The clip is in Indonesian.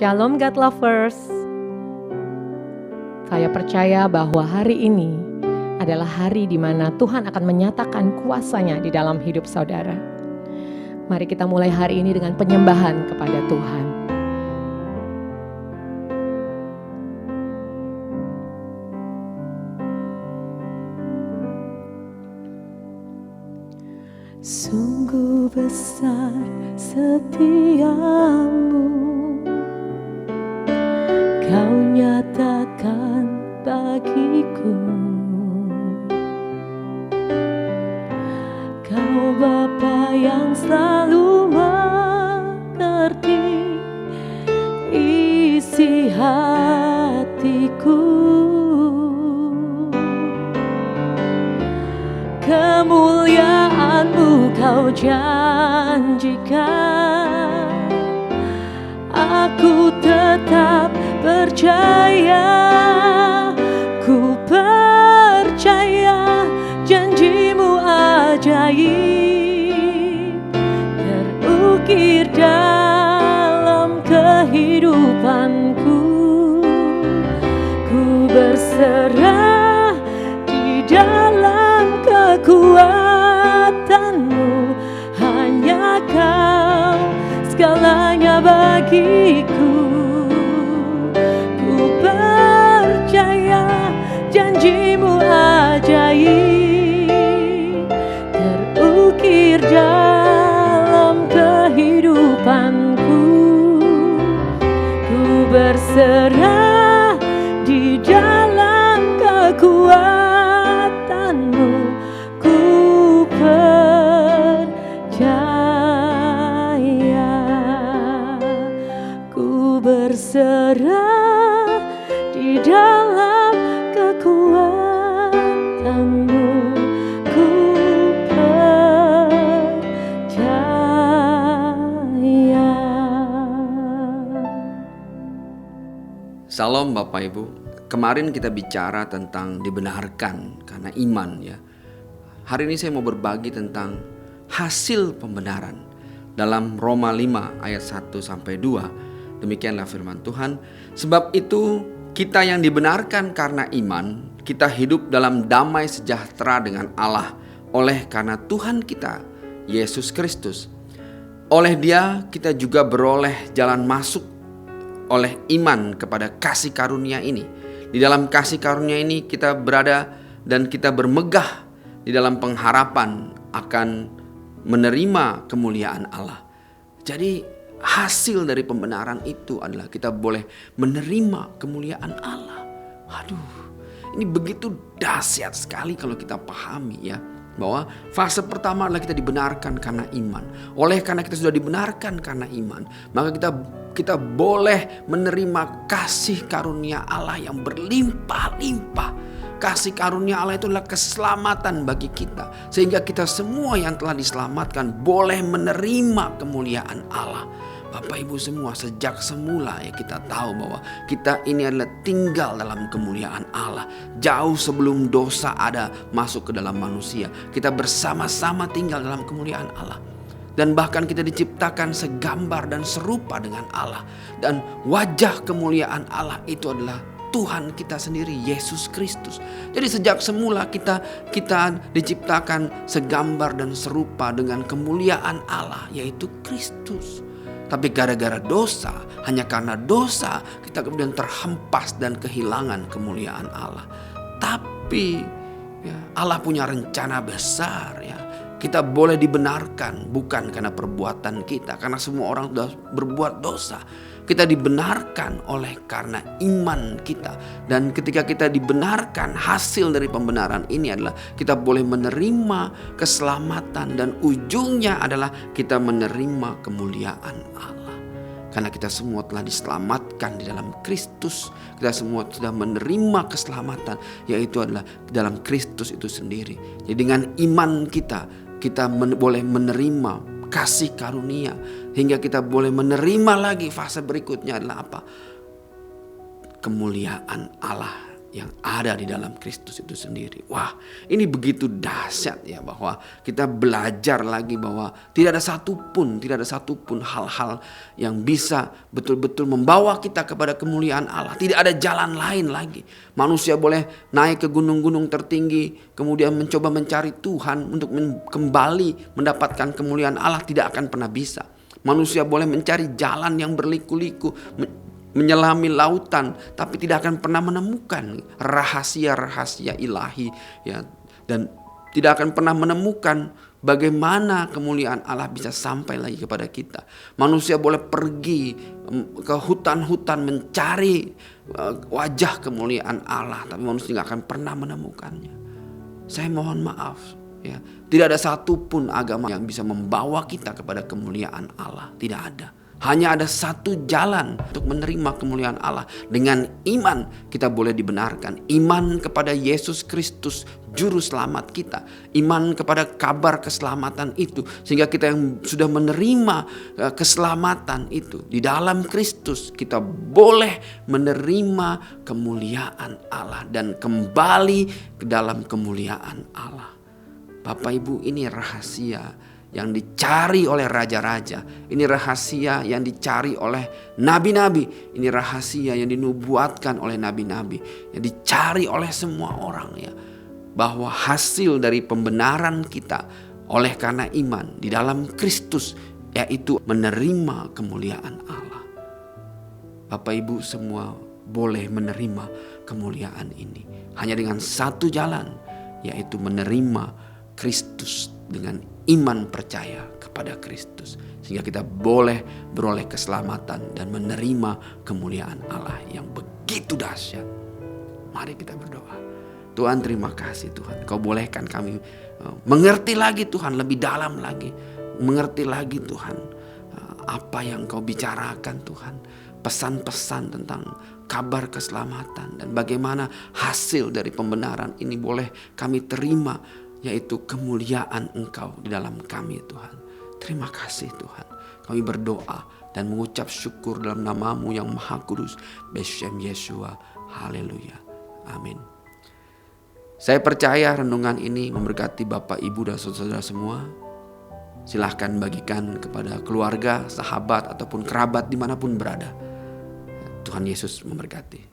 Shalom God Lovers. Saya percaya bahwa hari ini adalah hari di mana Tuhan akan menyatakan kuasa-Nya di dalam hidup saudara. Mari kita mulai hari ini dengan penyembahan kepada Tuhan. Sungguh besar setiamu, Kau nyatakan bagiku. Kau Bapa yang selalu mengerti isi hatiku. Kemuliaan-Mu Kau janjikan, aku tetap percaya. Ku percaya janji-Mu ajaib terukir dalam kehidupanku. Ku berserah di dalam kekuatan-Mu, hanya Kau segalanya bagiku. Ku percaya janji-Mu ajaib terukir dalam kehidupanku. Ku berserah di dalam kekuatan-Mu. Ku percaya, ku berserah di dalam kekuatan-Mu. Ku percaya. Salam Bapak Ibu. Kemarin kita bicara tentang dibenarkan karena iman ya. Hari ini saya mau berbagi tentang hasil pembenaran. Dalam Roma 5 ayat 1-2, demikianlah firman Tuhan. Sebab itu kita yang dibenarkan karena iman, kita hidup dalam damai sejahtera dengan Allah oleh karena Tuhan kita, Yesus Kristus. Oleh Dia kita juga beroleh jalan masuk oleh iman kepada kasih karunia ini. Di dalam kasih karunia ini kita berada dan kita bermegah di dalam pengharapan akan menerima kemuliaan Allah. Jadi hasil dari pembenaran itu adalah kita boleh menerima kemuliaan Allah. Waduh, ini begitu dahsyat sekali kalau kita pahami ya. Bahwa fase pertama adalah kita dibenarkan karena iman. Oleh karena kita sudah dibenarkan karena iman, maka kita boleh menerima kasih karunia Allah yang berlimpah-limpah. Kasih karunia Allah itu adalah keselamatan bagi kita, sehingga kita semua yang telah diselamatkan boleh menerima kemuliaan Allah. Bapak Ibu semua, sejak semula ya kita tahu bahwa kita ini adalah tinggal dalam kemuliaan Allah. Jauh sebelum dosa ada masuk ke dalam manusia, kita bersama-sama tinggal dalam kemuliaan Allah. Dan bahkan kita diciptakan segambar dan serupa dengan Allah. Dan wajah kemuliaan Allah itu adalah Tuhan kita sendiri, Yesus Kristus. Jadi sejak semula kita diciptakan segambar dan serupa dengan kemuliaan Allah, yaitu Kristus. Tapi gara-gara dosa, hanya karena dosa, kita kemudian terhempas dan kehilangan kemuliaan Allah. Tapi ya, Allah punya rencana besar ya. Kita boleh dibenarkan bukan karena perbuatan kita, karena semua orang sudah berbuat dosa. Kita dibenarkan oleh karena iman kita. Dan ketika kita dibenarkan, hasil dari pembenaran ini adalah kita boleh menerima keselamatan. Dan ujungnya adalah kita menerima kemuliaan Allah. Karena kita semua telah diselamatkan di dalam Kristus. Kita semua sudah menerima keselamatan, yaitu adalah dalam Kristus itu sendiri. Jadi dengan iman kita boleh menerima kasih karunia, hingga kita boleh menerima lagi fase berikutnya adalah apa? Kemuliaan Allah yang ada di dalam Kristus itu sendiri. Wah, ini begitu dahsyat ya, bahwa kita belajar lagi bahwa tidak ada satupun hal-hal yang bisa betul-betul membawa kita kepada kemuliaan Allah. Tidak ada jalan lain lagi. Manusia boleh naik ke gunung-gunung tertinggi, kemudian mencoba mencari Tuhan untuk kembali mendapatkan kemuliaan Allah, tidak akan pernah bisa. Manusia boleh mencari jalan yang berliku-liku, menyelami lautan, tapi tidak akan pernah menemukan rahasia-rahasia ilahi ya, dan tidak akan pernah menemukan bagaimana kemuliaan Allah bisa sampai lagi kepada kita. Manusia boleh pergi ke hutan-hutan mencari wajah kemuliaan Allah, tapi manusia tidak akan pernah menemukannya. Saya mohon maaf ya, tidak ada satupun agama yang bisa membawa kita kepada kemuliaan Allah, tidak ada. Hanya ada satu jalan untuk menerima kemuliaan Allah. Dengan iman kita boleh dibenarkan. Iman kepada Yesus Kristus juru selamat kita. Iman kepada kabar keselamatan itu. Sehingga kita yang sudah menerima keselamatan itu di dalam Kristus, kita boleh menerima kemuliaan Allah dan kembali ke dalam kemuliaan Allah. Bapak Ibu, ini rahasia yang dicari oleh raja-raja. Ini rahasia yang dicari oleh nabi-nabi. Ini rahasia yang dinubuatkan oleh nabi-nabi, yang dicari oleh semua orang ya. Bahwa hasil dari pembenaran kita oleh karena iman di dalam Kristus, yaitu menerima kemuliaan Allah. Bapak Ibu semua boleh menerima kemuliaan ini hanya dengan satu jalan, yaitu menerima Kristus dengan iman percaya kepada Kristus, sehingga kita boleh beroleh keselamatan dan menerima kemuliaan Allah yang begitu dahsyat. Mari kita berdoa. Tuhan, terima kasih Tuhan, Kau bolehkan kami mengerti lagi Tuhan, lebih dalam lagi, mengerti lagi Tuhan apa yang Kau bicarakan Tuhan, pesan-pesan tentang kabar keselamatan dan bagaimana hasil dari pembenaran ini boleh kami terima, yaitu kemuliaan Engkau di dalam kami Tuhan. Terima kasih Tuhan. Kami berdoa dan mengucap syukur dalam nama-Mu yang Maha Kudus, Beshem Yeshua. Haleluya. Amin. Saya percaya renungan ini memberkati Bapak, Ibu, dan saudara semua. Silahkan bagikan kepada keluarga, sahabat, ataupun kerabat dimanapun berada. Tuhan Yesus memberkati.